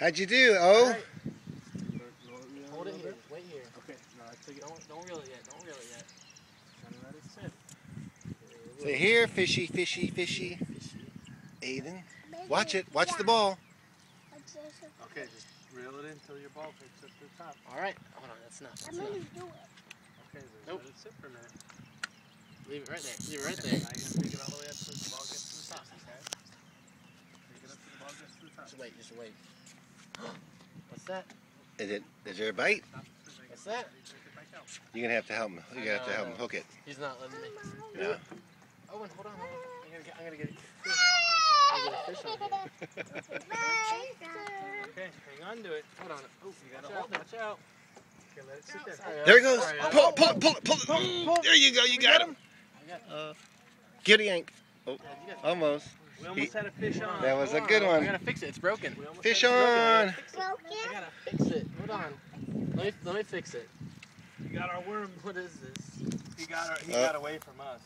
How'd you do, Oh? Right. Hold it here. Wait here. Okay. No, I take it. Don't reel it yet. Don't reel it yet. Gotta let it sit. Say here, fishy, fishy, fishy. Aiden, watch it. Watch the ball. Okay, just reel it in until your ball picks up the top. All right. Hold on. That's enough. That's I'm enough. gonna do it. Okay, just Nope. let it sit for a minute. Leave it right there. Leave it right Now there. you gotta take it all the way up so the ball gets to the top, okay? Take it up to the ball gets to the top. Just wait. Just wait. What's that? Is there a bite? What's that? Take it back out. You're gonna have to help him. You're gonna have to help him hook it. He's not letting me. No. Owen, hold on. I'm gonna get it. I'm gonna get a fish on here. Okay, hang on to it. Hold on. Oh, You gotta watch hold out. it. Watch out. Okay, let it sit there. Sorry, There it goes. sorry, Pull it, pull it, pull it, pull it. There you go. You got him. I got Get a yank. Oh, you got- almost. We almost had a fish on. That was a Hold good I one. gotta fix it. It's broken. We almost Fish had a on. I gotta fix it. Hold on. Let me fix it. You got our worm. What is this? He got away from us.